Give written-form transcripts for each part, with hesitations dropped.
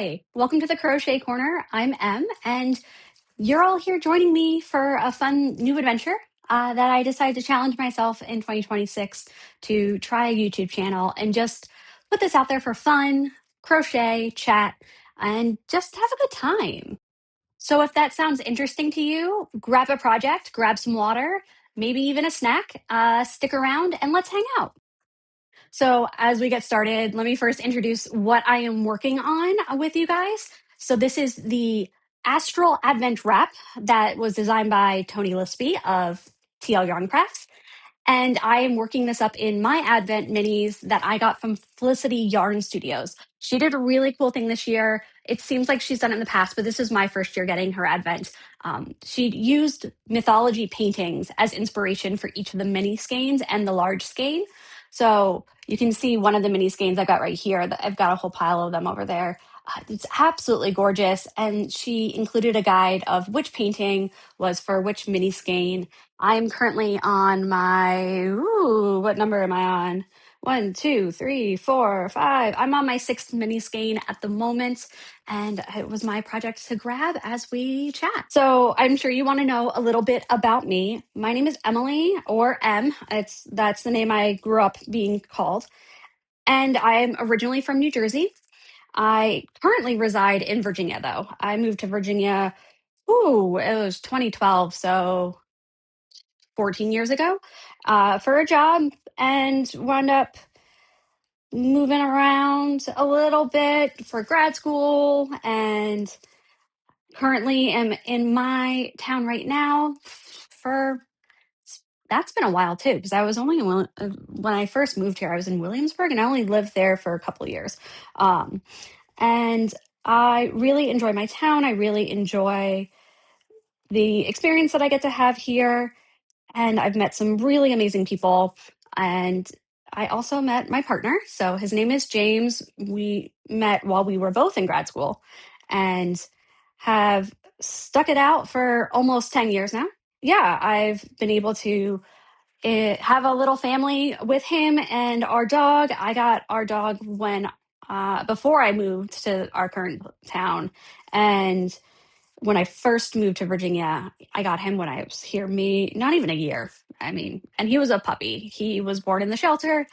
Hi, welcome to the Crochet Corner. I'm Em, and you're all here joining me for a fun new adventure that I decided to challenge myself in 2026 to try a YouTube channel and just put this out there for fun, crochet, chat, and just have a good time. So if that sounds interesting to you, grab a project, grab some water, maybe even a snack, stick around, and let's hang out. So, as we get started, let me first introduce what I am working on with you guys. So, this is the Astral Advent Wrap that was designed by Tony Lispy of TL Yarn Crafts. And I am working this up in my Advent minis that I got from Felicity Yarn Studios. She did a really cool thing this year. It seems like she's done it in the past, but this is my first year getting her Advent. She used mythology paintings as inspiration for each of the mini skeins and the large skein. So you can see one of the mini skeins I've got right here. I've got a whole pile of them over there. It's absolutely gorgeous. And she included a guide of which painting was for which mini skein. I'm currently on what number am I on? 1, 2, 3, 4, 5. I'm on my 6th mini skein at the moment, and it was my project to grab as we chat. So I'm sure you want to know a little bit about me. My name is Emily, or Em. That's the name I grew up being called, and I'm originally from New Jersey. I currently reside in Virginia, though. I moved to Virginia. It was 2012, so 14 years ago, for a job, and wound up moving around a little bit for grad school, and currently am in my town right now for that's been a while too, because I was only when I first moved here, I was in Williamsburg, and I only lived there for a couple of years. And I really enjoy my town. I really enjoy the experience that I get to have here. And I've met some really amazing people. And I also met my partner. So his name is James. We met while we were both in grad school and have stuck it out for almost 10 years now. Yeah, I've been able to have a little family with him and our dog. I got our dog before I moved to our current town. And when I first moved to Virginia, I got him when I was here, not even a year. I mean, and he was a puppy. He was born in the shelter.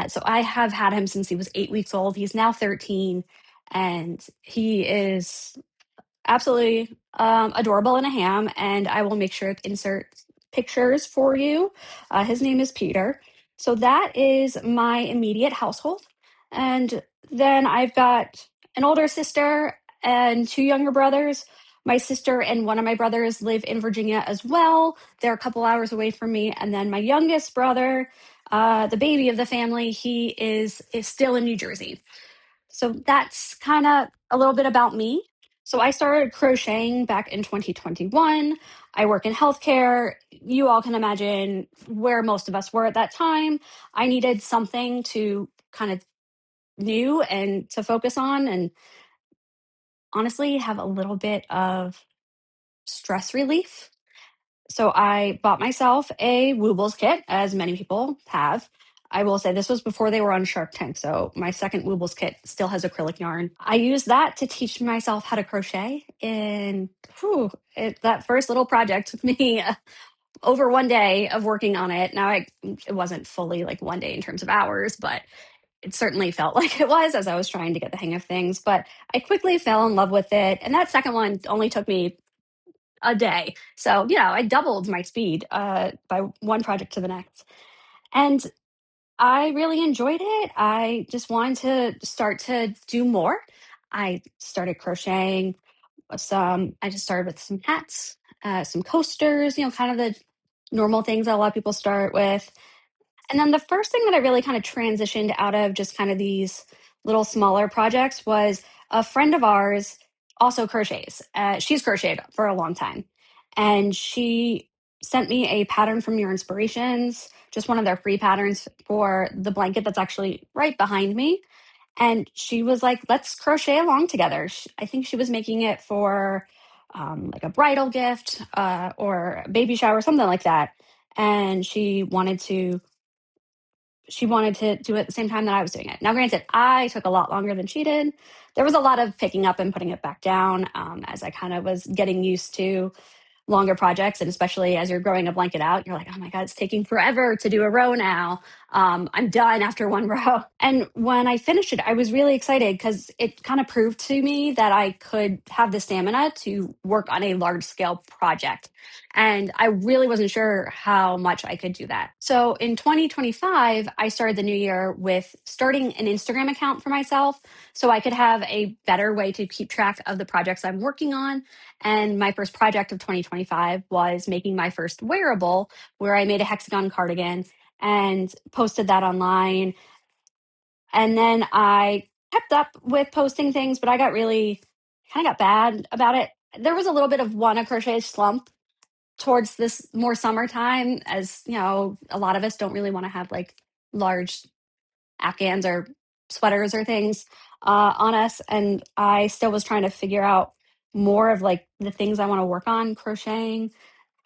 So I have had him since he was 8 weeks old. He's now 13, and he is absolutely adorable in a ham. And I will make sure to insert pictures for you. His name is Peter. So that is my immediate household. And then I've got an older sister and 2 younger brothers. My sister and one of my brothers live in Virginia as well. They're a couple hours away from me. And then my youngest brother, the baby of the family, he is still in New Jersey. So that's kind of a little bit about me. So I started crocheting back in 2021. I work in healthcare. You all can imagine where most of us were at that time. I needed something to kind of new and to focus on, and honestly have a little bit of stress relief. So I bought myself a Woobles kit, as many people have. I will say this was before they were on Shark Tank, so my second Woobles kit still has acrylic yarn. I used that to teach myself how to crochet, and that first little project took me over one day of working on it. Now, it wasn't fully like one day in terms of hours, but it certainly felt like it was as I was trying to get the hang of things. But I quickly fell in love with it, and that second one only took me a day. So, I doubled my speed by one project to the next. And I really enjoyed it. I just wanted to start to do more. I started crocheting I just started with some hats, some coasters, kind of the normal things that a lot of people start with. And then the first thing that I really kind of transitioned out of just kind of these little smaller projects was a friend of ours also crochets. She's crocheted for a long time. And she sent me a pattern from Your Inspirations, just one of their free patterns for the blanket that's actually right behind me. And she was like, let's crochet along together. I think she was making it for like a bridal gift or a baby shower, something like that. And she wanted to she wanted to do it at the same time that I was doing it. Now, granted, I took a lot longer than she did. There was a lot of picking up and putting it back down as I kind of was getting used to longer projects. And especially as you're growing a blanket out, you're like, oh my God, it's taking forever to do a row now. I'm done after one row. And when I finished it, I was really excited because it kind of proved to me that I could have the stamina to work on a large scale project. And I really wasn't sure how much I could do that. So in 2025, I started the new year with starting an Instagram account for myself so I could have a better way to keep track of the projects I'm working on. And my first project of 2025 was making my first wearable, where I made a hexagon cardigan and posted that online. And then I kept up with posting things, but I got really kind of got bad about it. There was a little bit of a crochet slump towards this more summertime, as you know, a lot of us don't really want to have like large afghans or sweaters or things on us. And I still was trying to figure out more of like the things I want to work on crocheting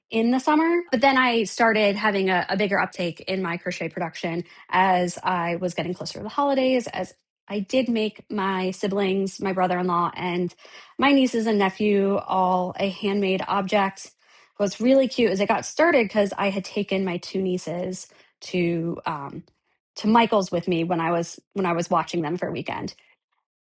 in the summer. But then I started having a bigger uptake in my crochet production as I was getting closer to the holidays, as I did make my siblings, my brother-in-law, and my nieces and nephew all a handmade object. What's really cute is it got started because I had taken my two nieces to Michael's with me when I was watching them for a weekend.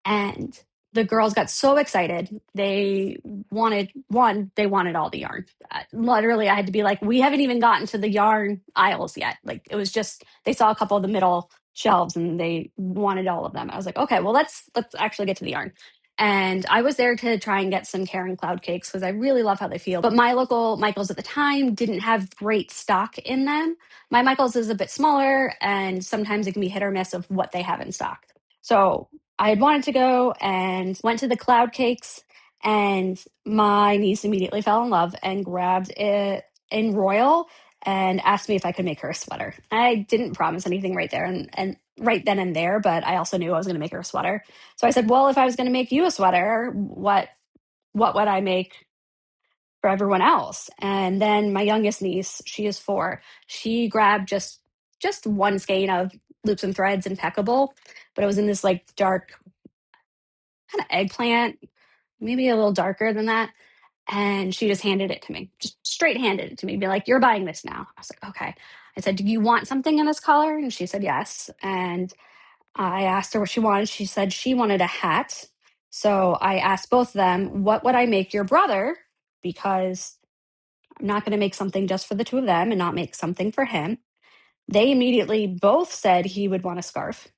And the girls got so excited. They wanted all the yarn. Literally, I had to be like, we haven't even gotten to the yarn aisles yet. Like, it was just, they saw a couple of the middle shelves and they wanted all of them. I was like, okay, well, let's actually get to the yarn. And I was there to try and get some Karen Cloud cakes because I really love how they feel. But my local Michaels at the time didn't have great stock in them. My Michaels is a bit smaller and sometimes it can be hit or miss of what they have in stock. So I had wanted to go and went to the Cloud Cakes, and my niece immediately fell in love and grabbed it in Royal and asked me if I could make her a sweater. I didn't promise anything right there and right then and there, but I also knew I was going to make her a sweater. So I said, well, if I was going to make you a sweater, what would I make for everyone else? And then my youngest niece, she is 4. She grabbed just one skein of loops and threads, impeccable, but it was in this like dark kind of eggplant, maybe a little darker than that. And she just handed it to me, just straight handed it to me, be like, you're buying this now. I was like, okay. I said, do you want something in this color? And she said, yes. And I asked her what she wanted. She said she wanted a hat. So I asked both of them, what would I make your brother? Because I'm not going to make something just for the two of them and not make something for him. They immediately both said he would want a scarf.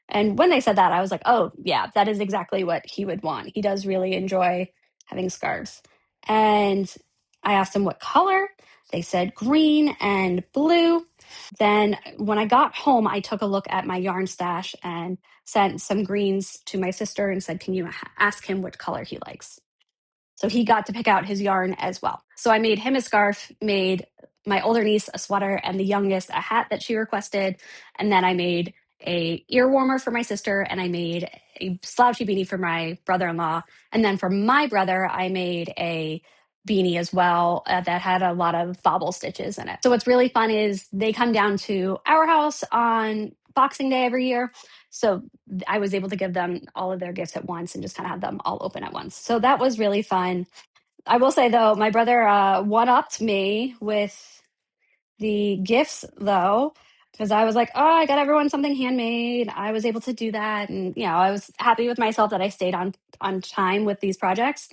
And when they said that, I was like, oh, yeah, that is exactly what he would want. He does really enjoy having scarves. And I asked them what color. They said green and blue. Then when I got home, I took a look at my yarn stash and sent some greens to my sister and said, can you ask him what color he likes? So he got to pick out his yarn as well. So I made him a scarf, made my older niece a sweater, and the youngest a hat that she requested. And then I made a ear warmer for my sister, and I made a slouchy beanie for my brother-in-law. And then for my brother, I made a beanie as well that had a lot of bobble stitches in it. So what's really fun is they come down to our house on Boxing Day every year. So I was able to give them all of their gifts at once and just kind of have them all open at once. So that was really fun. I will say, though, my brother one-upped me with the gifts, though, because I was like, oh, I got everyone something handmade. I was able to do that. And, you know, I was happy with myself that I stayed on time with these projects.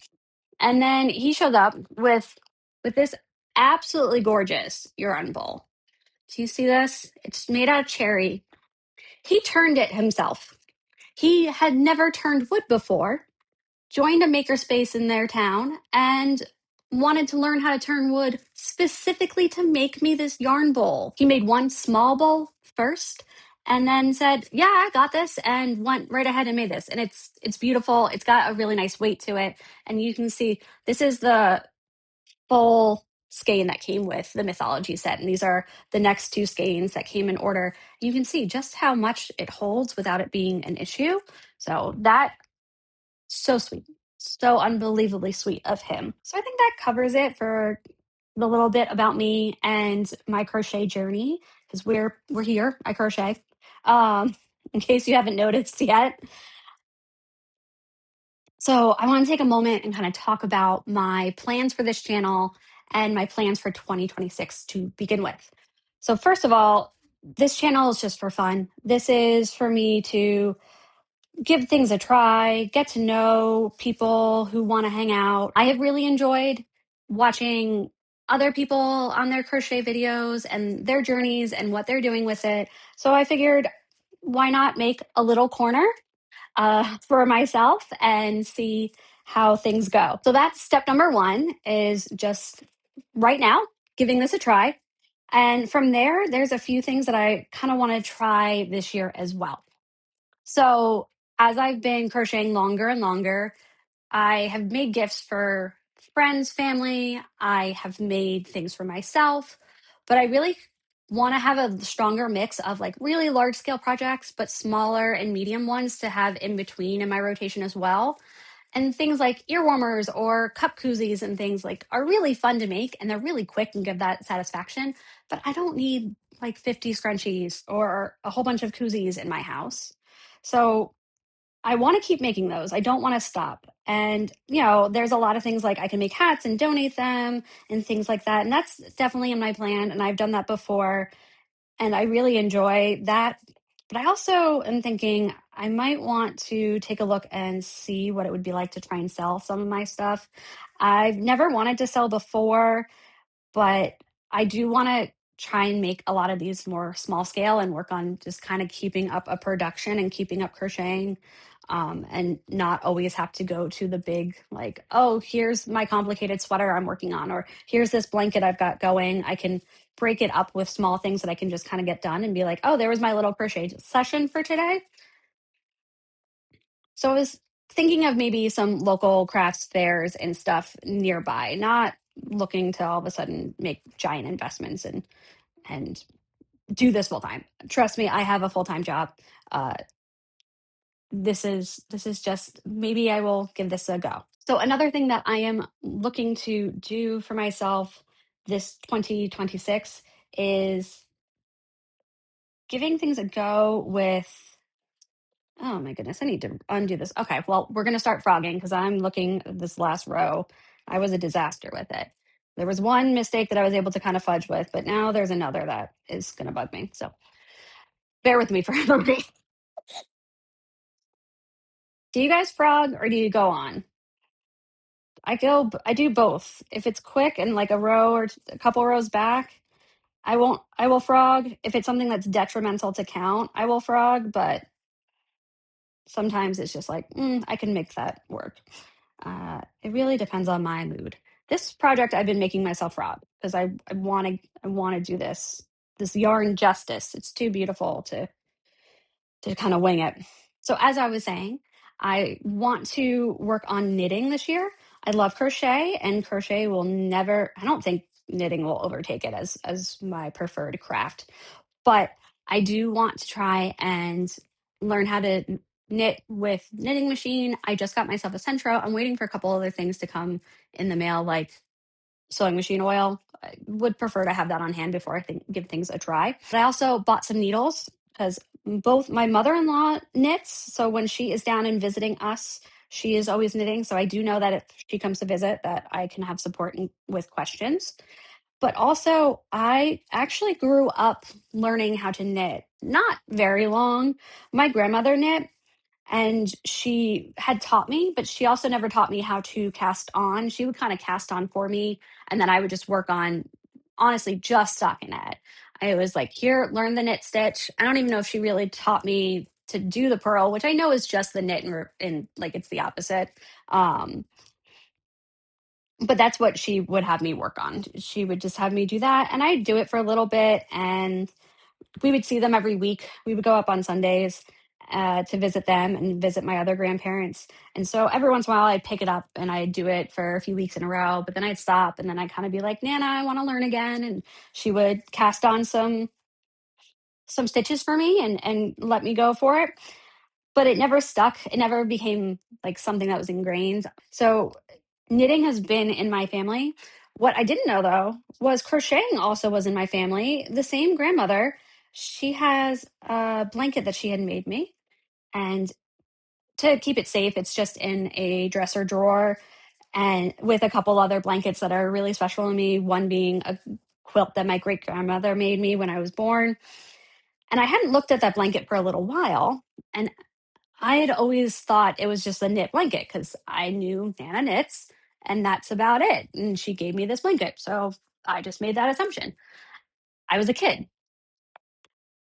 And then he showed up with this absolutely gorgeous urine bowl. Do you see this? It's made out of cherry. He turned it himself. He had never turned wood before, joined a makerspace in their town, and wanted to learn how to turn wood specifically to make me this yarn bowl. He made one small bowl first and then said, yeah, I got this, and went right ahead and made this. And it's beautiful. It's got a really nice weight to it. And you can see this is the full skein that came with the mythology set, and these are the next 2 skeins that came in order. You can see just how much it holds without it being an issue. So that, so sweet, so unbelievably sweet of him. So I think that covers it for the little bit about me and my crochet journey. because we're here. I crochet. Um, in case you haven't noticed yet. So I want to take a moment and kind of talk about my plans for this channel and my plans for 2026 to begin with. So first of all, this channel is just for fun. This is for me to give things a try, get to know people who want to hang out. I have really enjoyed watching other people on their crochet videos and their journeys and what they're doing with it. So I figured, why not make a little corner for myself and see how things go. So that's step number one, is just right now giving this a try. And from there, there's a few things that I kind of want to try this year as well. So as I've been crocheting longer and longer, I have made gifts for friends, family. I have made things for myself, but I really want to have a stronger mix of like really large scale projects, but smaller and medium ones to have in between in my rotation as well. And things like ear warmers or cup koozies and things like are really fun to make, and they're really quick and give that satisfaction. But I don't need like 50 scrunchies or a whole bunch of koozies in my house. So I want to keep making those. I don't want to stop. And, there's a lot of things like I can make hats and donate them and things like that. And that's definitely in my plan. And I've done that before. And I really enjoy that. But I also am thinking I might want to take a look and see what it would be like to try and sell some of my stuff. I've never wanted to sell before, but I do want to try and make a lot of these more small scale and work on just kind of keeping up a production and keeping up crocheting, and not always have to go to the big, like, oh, here's my complicated sweater I'm working on, or here's this blanket I've got going. I can break it up with small things that I can just kind of get done and be like, oh, there was my little crochet session for today. So I was thinking of maybe some local crafts fairs and stuff nearby, not looking to all of a sudden make giant investments and do this full time. Trust me, I have a full time job. Uh, this is just, maybe I will give this a go. So another thing that I am looking to do for myself this 2026 is giving things a go with. Oh my goodness, I need to undo this. Okay, well, we're going to start frogging because I'm looking at this last row. I was a disaster with it. There was one mistake that I was able to kind of fudge with, but now there's another that is going to bug me. So bear with me for a moment. Do you guys frog or do you go on? I do both. If it's quick and like a row or a couple rows back, I will frog. If it's something that's detrimental to count, I will frog, but sometimes it's just like, I can make that work. It really depends on my mood. This project I've been making myself frog because I want to do this yarn justice. It's too beautiful to kind of wing it. So as I was saying, I want to work on knitting this year. I love crochet, and crochet will never, I don't think knitting will overtake it as my preferred craft. But I do want to try and learn how to knit with knitting machine. I just got myself a Centro. I'm waiting for a couple other things to come in the mail, like sewing machine oil. I would prefer to have that on hand before I give things a try. But I also bought some needles because both my mother-in-law knits. So when she is down and visiting us, she is always knitting. So I do know that if she comes to visit, that I can have support with questions. But also, I actually grew up learning how to knit. Not very long. My grandmother knit, and she had taught me, but she also never taught me how to cast on. She would kind of cast on for me, and then I would just work on, honestly, just stockinette. I was like, here, learn the knit stitch. I don't even know if she really taught me to do the purl, which I know is just the knit and like it's the opposite. But that's what she would have me work on. She would just have me do that, and I'd do it for a little bit, and we would see them every week. We would go up on Sundays to visit them and visit my other grandparents. And so every once in a while I'd pick it up and I'd do it for a few weeks in a row, but then I'd stop and then I'd kind of be like, Nana, I want to learn again. And she would cast on some stitches for me and let me go for it. But it never stuck. It never became like something that was ingrained. So knitting has been in my family What I didn't know though was crocheting also was in my family. The same grandmother, she has a blanket that she had made me. And to keep it safe, it's just in a dresser drawer and with a couple other blankets that are really special to me, one being a quilt that my great grandmother made me when I was born. And I hadn't looked at that blanket for a little while. And I had always thought it was just a knit blanket because I knew Nana knits and that's about it. And she gave me this blanket. So I just made that assumption. I was a kid.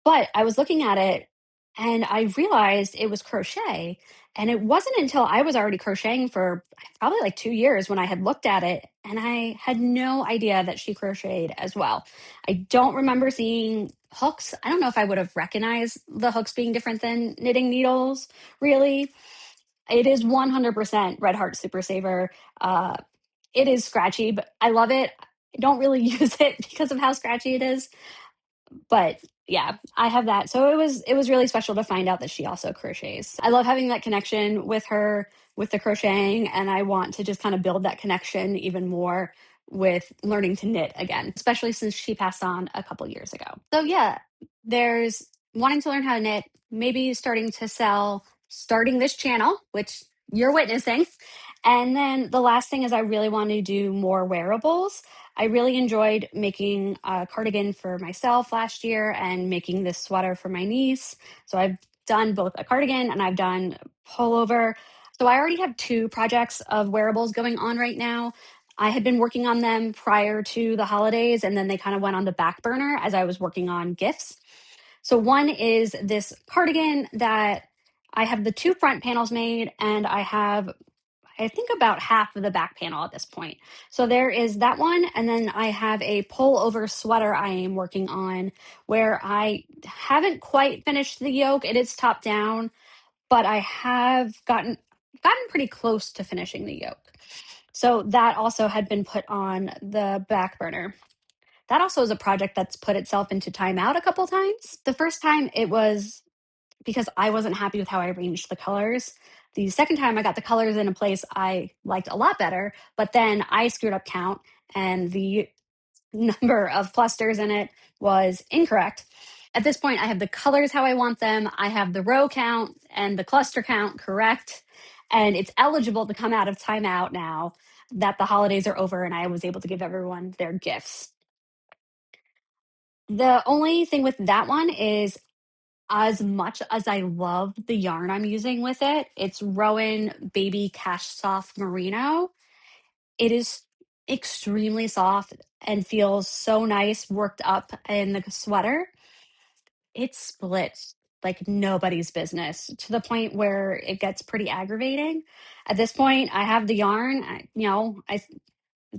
But I was looking at it and I realized it was crochet. And it wasn't until I was already crocheting for probably like 2 years when I had looked at it and I had no idea that she crocheted as well. I don't remember seeing hooks. I don't know if I would have recognized the hooks being different than knitting needles, really. It is 100% Red Heart Super Saver. Uh, it is scratchy, but I love it. I don't really use it because of how scratchy it is, but yeah, I have that. So it was really special to find out that she also crochets. I love having that connection with her with the crocheting, and I want to just kind of build that connection even more with learning to knit again, especially since she passed on a couple years ago. So yeah, there's wanting to learn how to knit, maybe starting to sell, starting this channel, which you're witnessing. And then the last thing is I really want to do more wearables. I really enjoyed making a cardigan for myself last year and making this sweater for my niece. So I've done both a cardigan and I've done pullover. So I already have 2 projects of wearables going on right now. I had been working on them prior to the holidays, and then they kind of went on the back burner as I was working on gifts. So one is this cardigan that I have the 2 front panels made, and I have I think about half of the back panel at this point. So there is that one. And then I have a pull over sweater I am working on where I haven't quite finished the yoke. It is top down, but I have gotten pretty close to finishing the yoke. So that also had been put on the back burner. That also is a project that's put itself into timeout a couple times. The first time it was because I wasn't happy with how I arranged the colors. The second time I got the colors in a place I liked a lot better, but then I screwed up count and the number of clusters in it was incorrect. At this point, I have the colors how I want them. I have the row count and the cluster count correct. And it's eligible to come out of timeout now that the holidays are over and I was able to give everyone their gifts. The only thing with that one is as much as I love the yarn I'm using with it, it's Rowan Baby Cashsoft Merino. It is extremely soft and feels so nice worked up in the sweater. It splits like nobody's business to the point where it gets pretty aggravating. At this point, I have the yarn. I it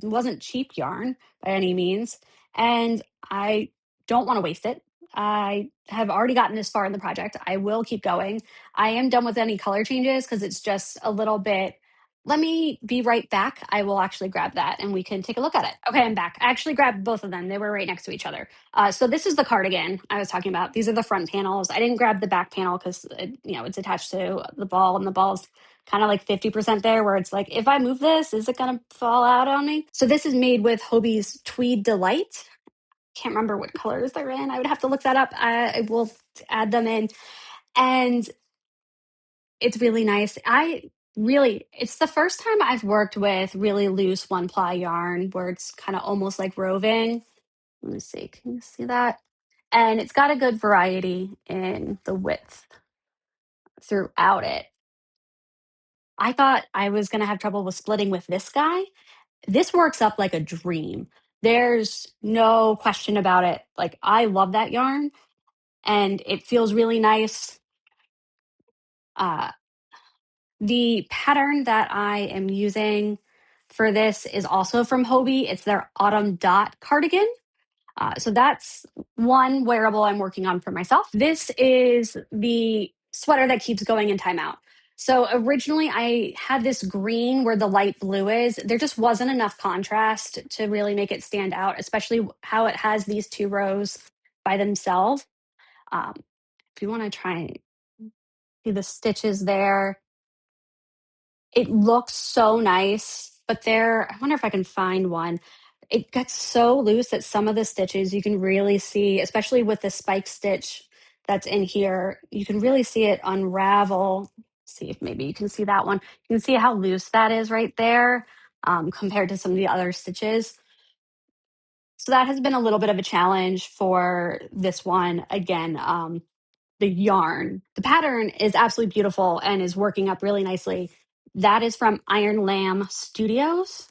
wasn't cheap yarn by any means, and I don't want to waste it. I have already gotten this far in the project. I will keep going. I am done with any color changes because it's just a little bit. Let me be right back. I will actually grab that and we can take a look at it. Okay, I'm back. I actually grabbed both of them. They were right next to each other. So this is the cardigan I was talking about. These are the front panels. I didn't grab the back panel because it's attached to the ball, and the ball's kind of like 50% there, where it's like, if I move this, is it going to fall out on me? So this is made with Hobbie's Tweed Delight. Can't remember what colors they're in. I would have to look that up. I will add them in. And it's really nice. It's the first time I've worked with really loose 1-ply yarn where it's kind of almost like roving. Let me see. Can you see that? And it's got a good variety in the width throughout it. I thought I was going to have trouble with splitting with this guy. This works up like a dream. There's no question about it. Like, I love that yarn and it feels really nice. Uh, the pattern that I am using for this is also from Hobbii. It's their Autumn Dot cardigan. So that's one wearable I'm working on for myself. This is the sweater that keeps going in timeout. So originally I had this green where the light blue is. There just wasn't enough contrast to really make it stand out, especially how it has these 2 rows by themselves. Um, if you want to try and see the stitches there, it looks so nice, but I wonder if I can find one. it gets so loose that some of the stitches you can really see, especially with the spike stitch that's in here, you can really see it unravel. See if maybe you can see that one. You can see how loose that is right there, compared to some of the other stitches. So that has been a little bit of a challenge for this one. Again, the yarn, the pattern is absolutely beautiful and is working up really nicely. That is from Iron Lamb Studios.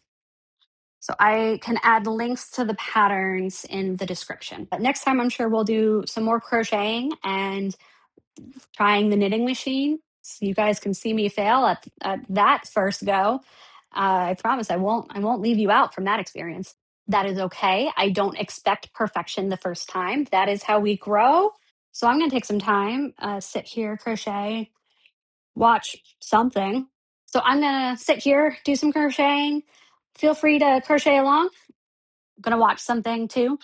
So I can add links to the patterns in the description. But next time, I'm sure we'll do some more crocheting and trying the knitting machine. So you guys can see me fail at that first go. I promise I won't leave you out from that experience. That is okay. I don't expect perfection the first time. That is how we grow. So I'm going to take some time, sit here, crochet, watch something. So I'm going to sit here, do some crocheting. Feel free to crochet along. I'm going to watch something too.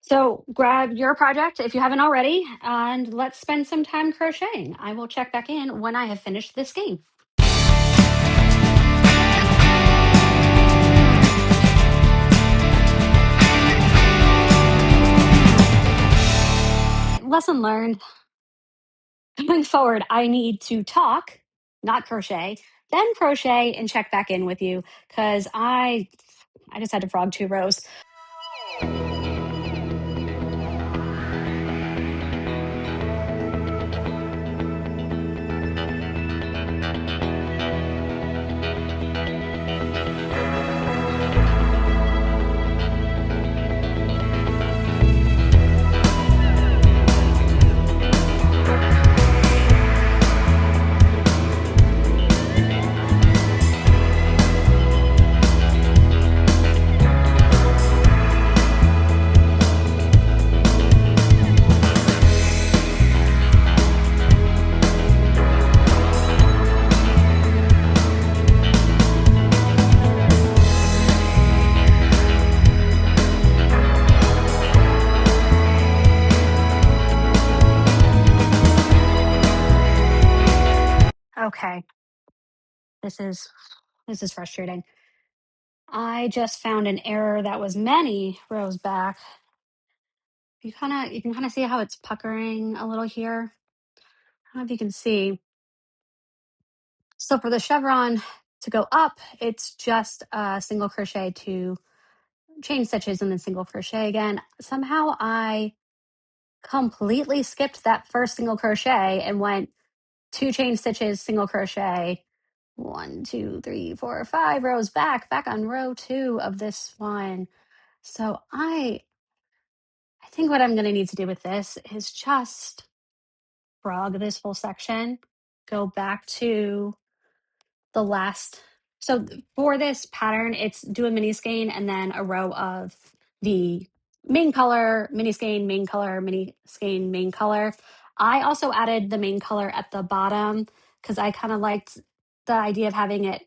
So grab your project if you haven't already, and let's spend some time crocheting. I will check back in when I have finished this game. Lesson learned. Going forward, I need to talk, not crochet, then crochet and check back in with you because I just had to frog 2 rows. Okay, this is frustrating. I just found an error that was many rows back. You can kind of see how it's puckering a little here. I don't know if you can see. So for the chevron to go up, it's just a single crochet to chain stitches and then single crochet again. Somehow I completely skipped that first single crochet and went 2 chain stitches, single crochet, 1, 2, 3, 4, 5 rows back on row 2 of this one. So I think what I'm going to need to do with this is just frog this whole section, go back to the last. So for this pattern, it's do a mini skein and then a row of the main color, mini skein, main color, mini skein, main color. I also added the main color at the bottom because I kind of liked the idea of having it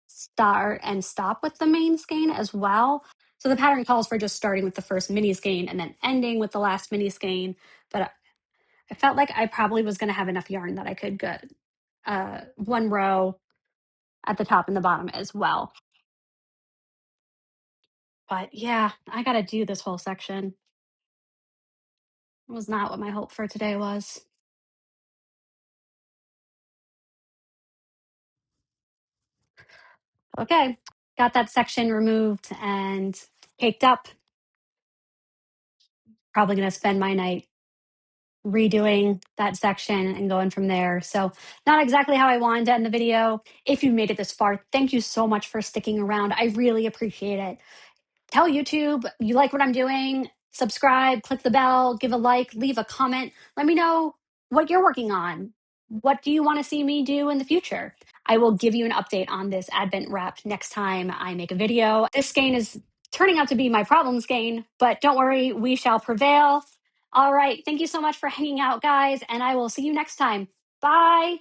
start and stop with the main skein as well. So the pattern calls for just starting with the first mini skein and then ending with the last mini skein. But I felt like I probably was going to have enough yarn that I could get 1 row at the top and the bottom as well. But yeah, I got to do this whole section. It was not what my hope for today was. Okay, got that section removed and caked up. Probably going to spend my night redoing that section and going from there. So not exactly how I wanted to end the video. If you made it this far, thank you so much for sticking around. I really appreciate it. Tell YouTube you like what I'm doing. Subscribe, click the bell, give a like, leave a comment. Let me know what you're working on. What do you want to see me do in the future? I will give you an update on this Advent wrap next time I make a video. This skein is turning out to be my problem skein, but don't worry, we shall prevail. All right. Thank you so much for hanging out, guys, and I will see you next time. Bye.